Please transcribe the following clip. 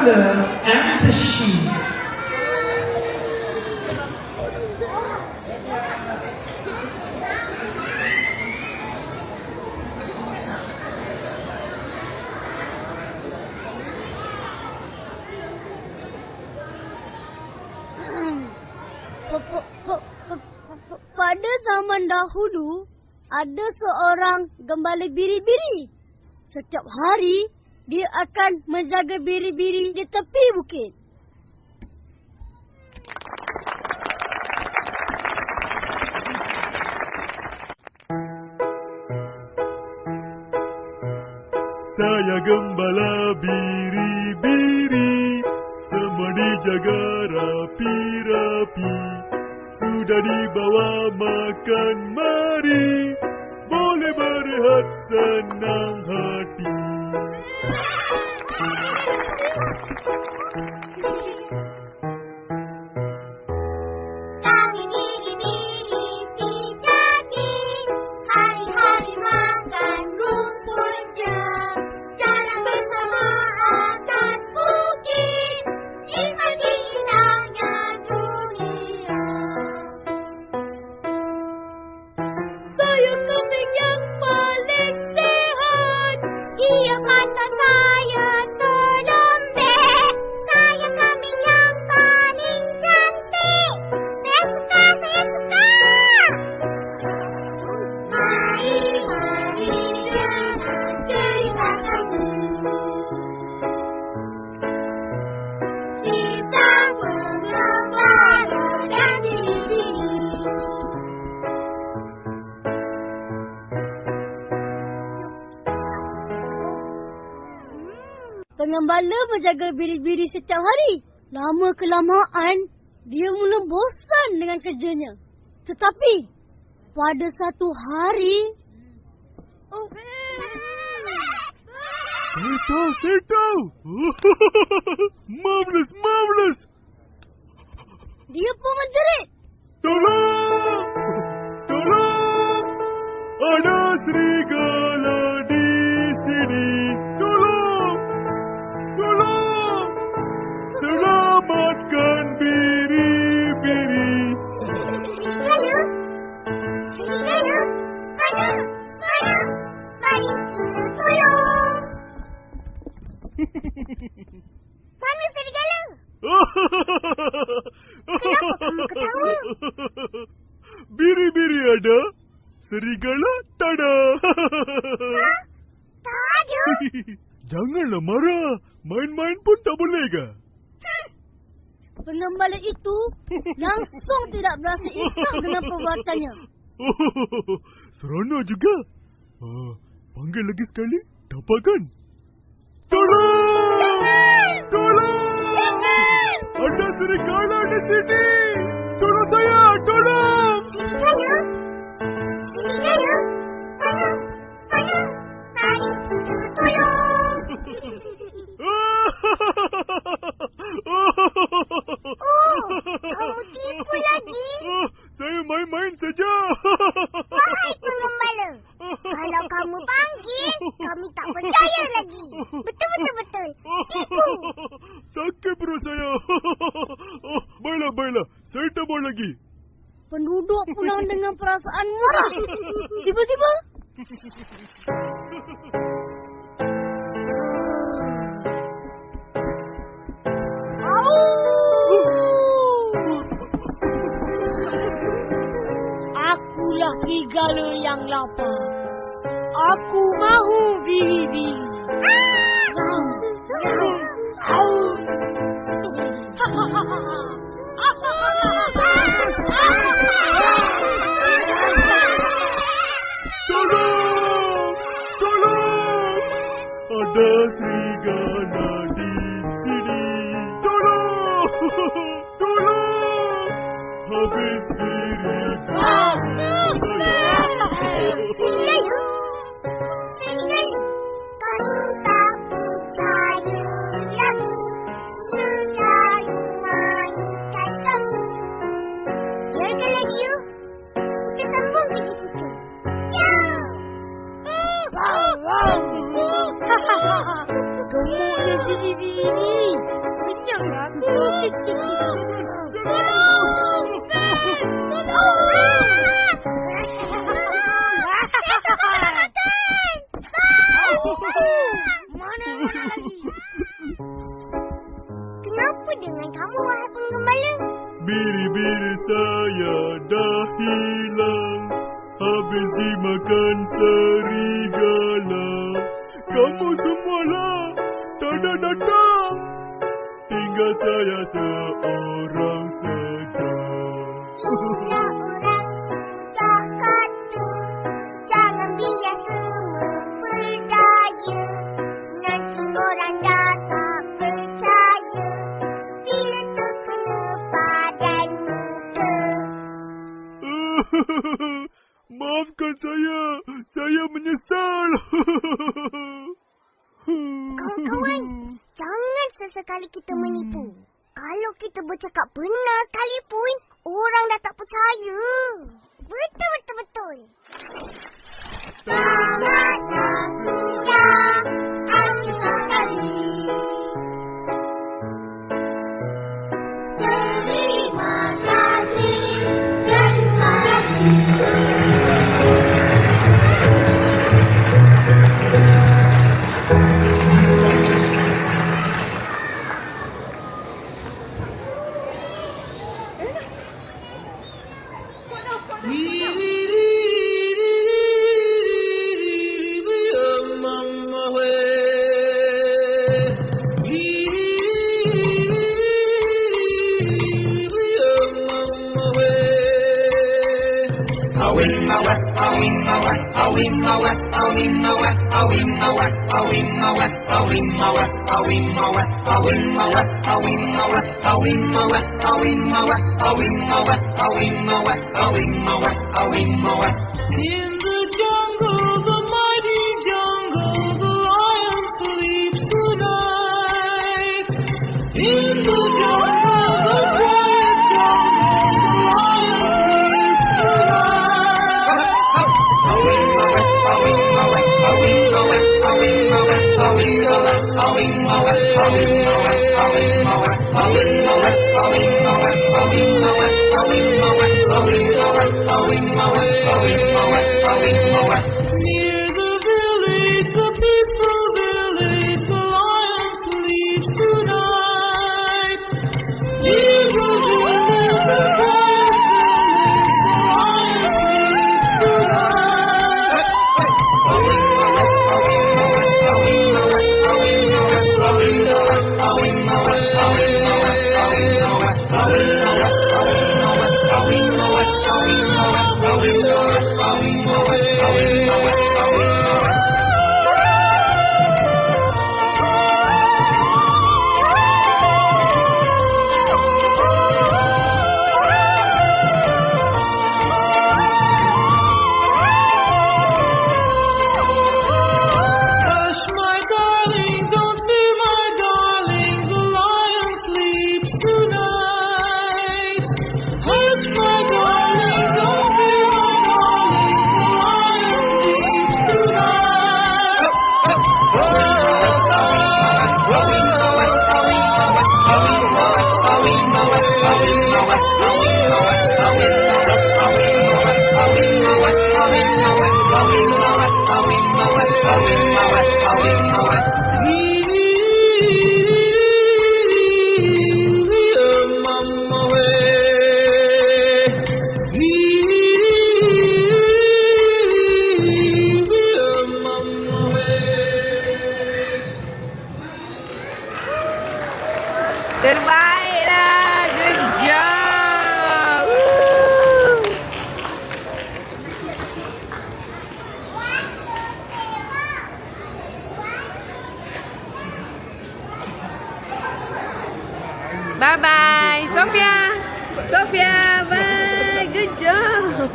Gembala and the Sheep. Pada zaman dahulu, ada seorang gembala biri-biri. Setiap hari, dia akan menjaga biri-biri di tepi bukit. Saya gembala biri-biri, semua dijaga rapi-rapi. Sudah dibawa makan mari, boleh berehat senang hati. Kami biri-biri pijaki, hari-hari makan rumput je. Jalan bersama atas bukit, nikmati indahnya dunia. Saya kambing yang paling sehat. Dia kata saya terlembek. Saya kambing yang paling cantik. Saya suka, saya suka. Mari, mari dengar cerita kami. Kita pengembara dan biri-biri. Pengembala menjaga biri-biri setiap hari. Lama-kelamaan, dia mula bosan dengan kerjanya. Tetapi, pada satu hari... Saya tahu. Marvelous, marvelous. Dia pun menjerit. Tolong! Tolong! Ada serigala di sini. Tolong! Tolong! Selamatkan biri-biri. Serigala? Serigala? Mana? Mana? Mari kita tolong. Mana serigala? Kenapa kamu ketawa? Biri-biri ada, serigala tak ada. Hah? Tak ada? Janganlah marah. Main-main pun tak boleh ke? Pengembala itu langsung tidak berasa insaf dengan perbuatannya. Seronok juga. Panggil lagi sekali. Dapat kan? Tolong! Tolong! Ada serigala di sini. Tolong saya, tolong! Serigala? Serigala? Mana? Mana? Mari kita tolong. Oh, kamu tipu lagi. Saya main-main saja. Wahai pengembala, kalau kamu panggil, kami tak percaya lagi. Betul-betul. Tipu. Sakit perut saya. Baiklah. Saya tak mau lagi. Penduduk pulang dengan perasaan marah. Tiba-tiba... Akulah serigala yang lapar. Aku mahu biri-biri. Tolong! Ada serigala di sini. Tolong! Habis biri-biri. Serigala? Serigala? Kami Kenyanglah aku. Mana lagi? Kenapa dengan kamu, wahai penggembala? Biri-biri saya dah hilang, habis dimakan serigala. Kamu semualah tak ada datang, tinggal saya seorang saja. Jika orang tak kata, jangan biar semua berdaya. Nanti orang dah tak percaya bila terkena padan muka. Maafkan saya menyesal. Kawan-kawan, jangan sesekali kita menipu. Kalau kita bercakap benar sekalipun, orang dah tak percaya. Betul. Selamat datang, Asma kali. Terima kasih, terima kasih. In the jungle, the mighty jungle, the lion sleeps tonight. In the jungle, the quiet Near the village, the peaceful village, the lion sleeps tonight. Near the village, the quiet Terbaiklah. Good job. Bye-bye. Sophia. Bye. Good job.